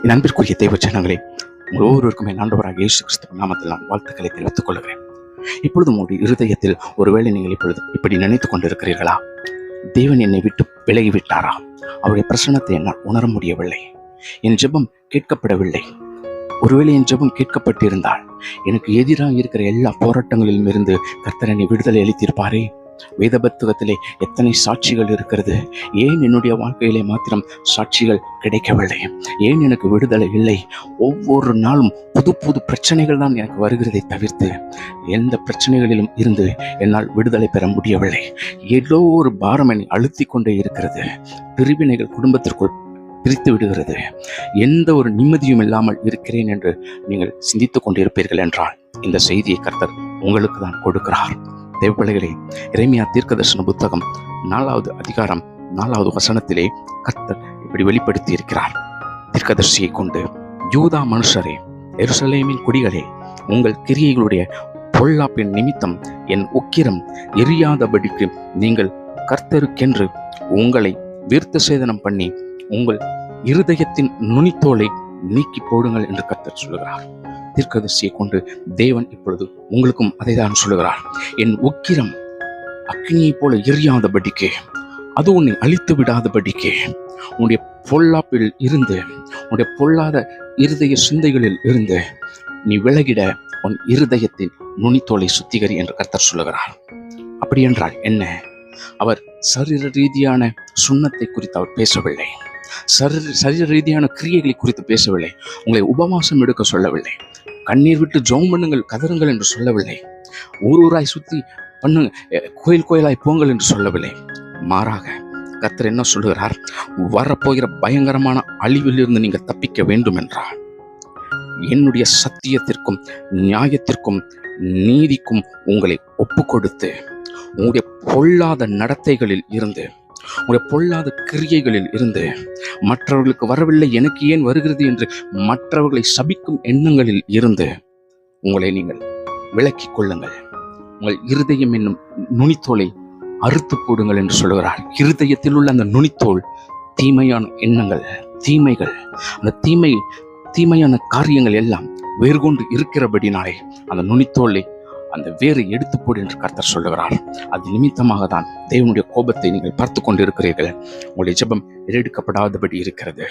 என் அன்பிற்குரிய தெய்வ ஜனங்களே, உங்கள் ஒவ்வொருவருக்கும் என் ஆண்டவராக இயேசு கிறிஸ்துவின் நாமத்தில் நான் வாழ்த்துக்களை தெரிவித்துக் கொள்கிறேன். இப்பொழுது உங்களுடைய இருதயத்தில் ஒருவேளை நீங்கள் இப்படி நினைத்துக் கொண்டிருக்கிறீர்களா? தேவன் என்னை விட்டு விலகிவிட்டாரா? அவருடைய பிரசன்னத்தை என்னால் உணர முடியவில்லை. என் ஜெபம் கேட்கப்படவில்லை. ஒருவேளை என் ஜெபம் கேட்கப்பட்டிருந்தால் எனக்கு எதிராக இருக்கிற எல்லா போராட்டங்களிலும் இருந்து கர்த்தர் என்னை விடுதலை அளித்திருப்பாரே. வேத புத்தகத்திலே எத்தனை சாட்சிகள் இருக்கிறது. ஏன் என்னுடைய வாழ்க்கையிலே மாத்திரம் சாட்சிகள் கிடைக்கவில்லை? ஏன் எனக்கு விடுதலை இல்லை? ஒவ்வொரு நாளும் புது புது பிரச்சனைகள் தான் எனக்கு வருகிறதை தவிர்த்து எந்த பிரச்சனைகளிலும் இருந்து என்னால் விடுதலை பெற முடியவில்லை. ஏதோ ஒரு பாரம் என்னை அழுத்தி கொண்டே இருக்கிறது. பிரிவினைகள் குடும்பத்திற்குள் பிரித்து விடுகிறது. எந்த ஒரு நிம்மதியும் இல்லாமல் இருக்கிறேன் என்று நீங்கள் சிந்தித்துக் கொண்டிருப்பீர்கள் என்றால் இந்த செய்தியை கர்த்தர் உங்களுக்கு தான் கொடுக்கிறார். தேவப்பிள்ளைகளே, எரேமியா தீர்க்கதரிசன புத்தகம் 4வது அதிகாரம் 4வது வசனத்திலே கர்த்தர் இப்படி வெளிப்படுத்தி இருக்கிறார். தீர்க்கதரிசியை கொண்டு, யூதா மனுஷரே, எருசலேமின் குடிகளே, உங்கள் கிரியைகளுடைய பொல்லாப்பின் நிமித்தம் என் உக்கிரம் எரியாதபடிக்கு நீங்கள் கர்த்தருக்கென்று உங்களை விருத்த சேதனம் பண்ணி உங்கள் இருதயத்தின் நுனித்தோலை நீக்கி போடுங்கள் என்று கர்த்தர் சொல்லுகிறார். தீர்க்கதரிசியை கொண்டு தேவன் இப்பொழுது உங்களுக்கும் அதை தான் சொல்லுகிறார். என் உக்கிரம் அக்னியை போல எரியாதபடிக்கு, அது உன்னை அழித்து விடாதபடிக்கு, உன்னுடைய பொல்லாப்பில் இருந்து, உன்னுடைய பொல்லாத இருதய சிந்தைகளில் இருந்து நீ விலகிட உன் இருதயத்தின் நுனித்தோலை சுத்திகரி என்று கர்த்தர் சொல்லுகிறார். அப்படி என்றால் என்ன? அவர் சரீர ரீதியான சுண்ணத்தை குறித்து அவர் பேசவில்லை. சரீர ரீதியான கிரியைகளை குறித்து பேசவில்லை. உங்களை உபவாசம் எடுக்க சொல்லவில்லை. கண்ணீர் விட்டு ஜெபம் பண்ணுங்கள், கதறுங்கள் என்று சொல்லவில்லை. ஊராய் சுத்தி பண்ணுங்க, கோயில் கோயிலாய் போங்கள் என்று சொல்லவில்லை. மாறாக கர்த்தர் என்ன சொல்லுகிறார்? வரப்போகிற பயங்கரமான அழிவில் இருந்து நீங்கள் தப்பிக்க வேண்டும் என்றால் என்னுடைய சத்தியத்திற்கும் நியாயத்திற்கும் நீதிக்கும் உங்களை ஒப்பு கொடுத்து உங்களுடைய பொல்லாத நடத்தைகளில் இருந்து, உங்களுடைய பொல்லாத கிரியைகளில் இருந்து, மற்றவர்களுக்கு வரவில்லை எனக்கு ஏன் வருகிறது என்று மற்றவர்களை சபிக்கும் எண்ணங்களில் இருந்து உங்களை நீங்கள் விலக்கிக் கொள்ளுங்கள். உங்கள் இருதயம் என்னும் நுனித்தோலை அறுத்து போடுங்கள் என்று சொல்லுகிறார். இருதயத்தில் உள்ள அந்த நுனித்தோல் தீமையான எண்ணங்கள், தீமைகள், அந்த தீமையான காரியங்கள் எல்லாம் வேறு கொண்டு இருக்கிறபடினாலே அந்த நுனித்தோலை அந்த வேறு எடுத்து போடு என்று கர்த்தர் சொல்லுகிறார். அது நிமித்தமாக தான் தேவனுடைய கோபத்தை நீங்கள் பார்த்து கொண்டிருக்கிறீர்கள். உங்களுடைய ஜெபம் ஏறெடுக்கப்படாதபடி இருக்கிறது.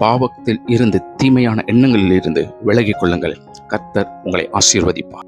பாவத்தில் இருந்து, தீமையான எண்ணங்களில் இருந்து விலகிக் கொள்ளுங்கள். கர்த்தர் உங்களை ஆசீர்வதிப்பார்.